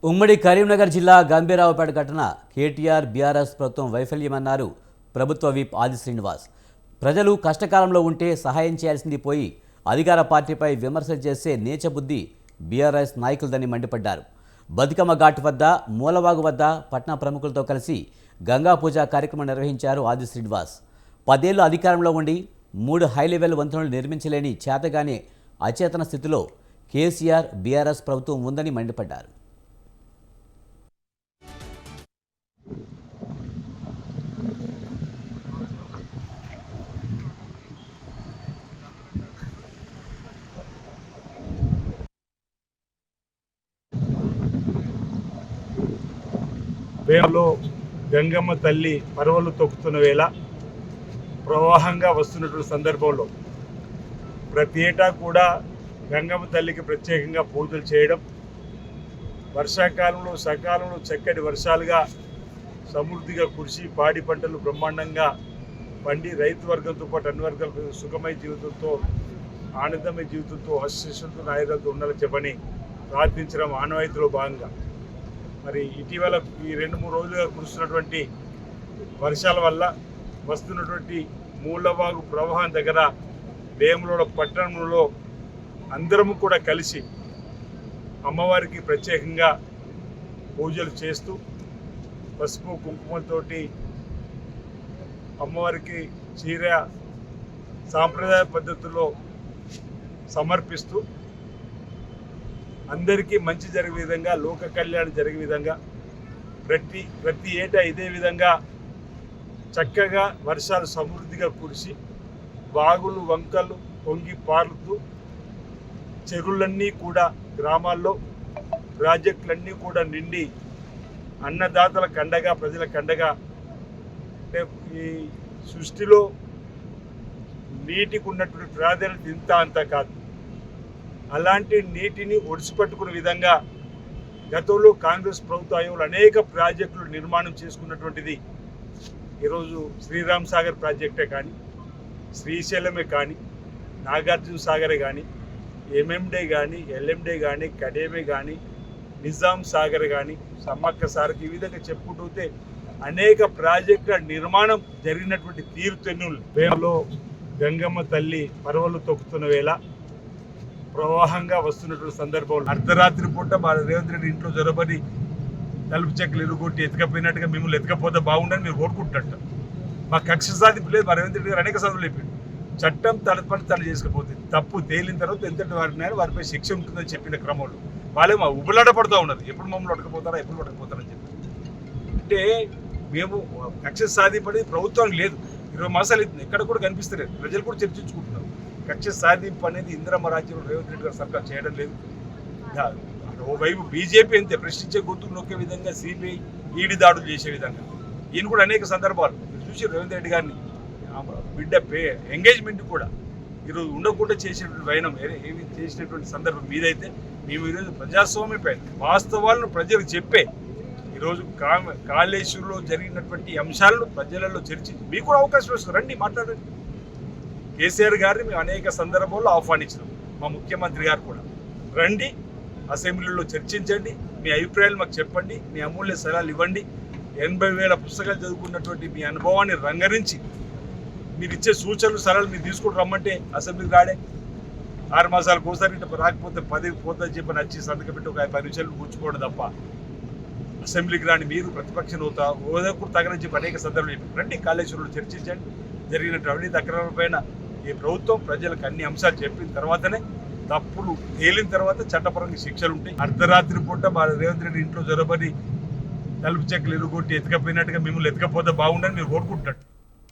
ఉమ్మడి కరీంనగర్ జిల్లా గంభీరావుపేట ఘటన కేటీఆర్ బీఆర్ఎస్ ప్రభుత్వం వైఫల్యమన్నారు ప్రభుత్వ విప్ ఆది శ్రీనివాస్. ప్రజలు కష్టకాలంలో ఉంటే సహాయం చేయాల్సింది పోయి అధికార పార్టీపై విమర్శలు చేసే నీచబుద్ధి బీఆర్ఎస్ నాయకులదని మండిపడ్డారు. బతుకమ్మ ఘాట్ వద్ద మూలవాగు వద్ద పట్నా ప్రముఖులతో కలిసి గంగా పూజ కార్యక్రమం నిర్వహించారు ఆది శ్రీనివాస్. 10 ఏళ్లు అధికారంలో ఉండి 3 హై లెవెల్ వంతెనలు నిర్మించలేని చేతగానే అచేతన స్థితిలో కేసీఆర్ బీఆర్ఎస్ ప్రభుత్వం ఉందని మండిపడ్డారు. వేమలో గంగమ్మ తల్లి పరవలు తొక్కుతున్న వేళ ప్రవాహంగా వస్తున్నటువంటి సందర్భంలో ప్రతి ఏటా కూడా గంగమ్మ తల్లికి ప్రత్యేకంగా పూజలు చేయడం, వర్షాకాలంలో సకాలంలో చక్కటి వర్షాలుగా సమృద్ధిగా కురిసి పాడి పంటలు బ్రహ్మాండంగా పండి రైతు వర్గంతో పాటు అన్ని వర్గాల సుఖమయ జీవితంతో ఆనందమయ జీవితంతో అశిషంతో ఆయుధాలతో ఉండాలని చెప్పని ప్రార్థించడం ఆనవాయితీలో భాగంగా మరి ఇటీవల ఈ 2-3 రోజులుగా కురుస్తున్నటువంటి వర్షాల వల్ల వస్తున్నటువంటి మూలవాగు ప్రవాహం దగ్గర వేములవాడ పట్టణంలో అందరము కూడా కలిసి అమ్మవారికి ప్రత్యేకంగా పూజలు చేస్తూ పసుపు కుంకుమలతోటి అమ్మవారికి చీర సాంప్రదాయ పద్ధతుల్లో సమర్పిస్తూ అందరికీ మంచి జరిగే విధంగా, లోక కళ్యాణం జరిగే విధంగా ప్రతి ఏటా ఇదే విధంగా చక్కగా వర్షాలు సమృద్ధిగా కురిసి వాగులు వంకలు పొంగి పారుతూ చెరువులన్నీ కూడా గ్రామాల్లో ప్రాజెక్టులన్నీ కూడా నిండి అన్నదాతల కండగా ప్రజల కండగా అంటే ఈ సృష్టిలో నీటికి ఉన్నటువంటి ప్రాధాన్యత ఇంత అంత కాదు. అలాంటి నీటిని ఒడిసిపట్టుకునే విధంగా గతంలో కాంగ్రెస్ ప్రభుత్వ హయాంలో అనేక ప్రాజెక్టులు నిర్మాణం చేసుకున్నటువంటిది ఈరోజు శ్రీరామ్ సాగర్ ప్రాజెక్టే కానీ, శ్రీశైలమే కానీ, నాగార్జున సాగరే కానీ, ఎంఎండే కానీ, ఎల్ఎండే కానీ, కడేమే కానీ, నిజాం సాగర్ కానీ, సమ్మక్క సాగర్ ఈ విధంగా చెప్పుకుంటూ అనేక ప్రాజెక్టుల నిర్మాణం జరిగినటువంటి తీరుతెన్నులు వేమలో గంగమ్మ తల్లి పరవలు తొక్కుతున్న వేళ ప్రవాహంగా వస్తున్నటువంటి సందర్భంలో అర్ధరాత్రి పూట మా రేవంత్ రెడ్డి ఇంట్లో జొరబడి తలుపు చెక్కలు ఇరుగొట్టి ఎత్తుకపోయినట్టుగా మిమ్మల్ని ఎత్తుకపోతే బాగుండని మీరు కోరుకుంటున్నట్టు. మా కక్ష సాధింపు లేదు. మా రేవంత్ రెడ్డి గారు అనేక సార్లు లేపాడు. చట్టం తన పని తను చేసుకుపోతుంది. తప్పు తేలిన తర్వాత ఎంతటి వారిపై శిక్ష ఉంటుందని చెప్పిన క్రమంలో వాళ్ళే మా ఉబలాట పడుతూ ఉన్నారు. ఎప్పుడు మమ్మల్ని అడకపోతారా, ఎప్పుడు అడకపోతారని చెప్పి. అంటే మేము కక్ష సాధింపడి ప్రభుత్వానికి లేదు. 20 మాసాలు అవుతుంది, ఎక్కడ కూడా కనిపిస్తలేదు. ప్రజలు కూడా చర్చించుకుంటున్నారు. కక్ష సాధింపు అనేది ఇందిరమ్మ రాజ్యంలో రేవంత్ రెడ్డి గారు సర్కార్ చేయడం లేదు. ఓవైపు బీజేపీ అంతే ప్రశ్నించే గొంతుకు నొక్కే విధంగా సిబిఐ ఈడీ దాడులు చేసే విధంగా ఈయన కూడా అనేక సందర్భాలు చూసి రేవంత్ రెడ్డి గారిని బిడ్డ ఎంగేజ్మెంట్ కూడా ఈరోజు ఉండకుండా చేసేటువంటి వైనం ఏమి చేసినటువంటి సందర్భం మీదైతే మేము ఈరోజు ప్రజాస్వామ్యపై వాస్తవాలను ప్రజలకు చెప్పే ఈరోజు కాళేశ్వరంలో జరిగినటువంటి అంశాలను ప్రజలలో చర్చించి మీకు కూడా అవకాశం వస్తుంది, రండి మాట్లాడండి. కేసీఆర్ గారిని మేము అనేక సందర్భాల్లో ఆహ్వానించినాం. మా ముఖ్యమంత్రి గారు కూడా రండి, అసెంబ్లీలో చర్చించండి, మీ అభిప్రాయాలు మాకు చెప్పండి, మీ అమూల్య సలహాలు ఇవ్వండి. 80,000 పుస్తకాలు చదువుకున్నటువంటి మీ అనుభవాన్ని రంగరించి మీరు ఇచ్చే సూచనలు సలహాలు మీరు తీసుకుని రమ్మంటే అసెంబ్లీకి రాడే. 6 మాసాలకు ఒకసారి రాకపోతే 10 పోతుందని చెప్పి నచ్చి సంతకం పెట్టి ఒక 10 నిమిషాలు కూర్చుకోవడం తప్ప అసెంబ్లీకి రాని మీరు ప్రతిపక్షం హోదాకు తగనని చెప్పి అనేక సందర్భాలు రండి, కాళేశ్వరంలో చర్చించండి. జరిగినటువంటి అవినీతి అక్రమాలపైన ఈ ప్రభుత్వం ప్రజలకు అన్ని అంశాలు చెప్పిన తర్వాతనే తప్పులు తేలిన తర్వాత చట్టపరంగా శిక్షలు ఉంటాయి. అర్ధరాత్రి పూట మా రేవంత్ రెడ్డి ఇంట్లో జొరబడి తలుపు చెక్కలు ఇరుగొట్టి ఎత్తుకపోయినట్టుగా మిమ్మల్ని ఎత్తుకపోతే బాగుండని మీరు కోరుకుంటున్నట్టు.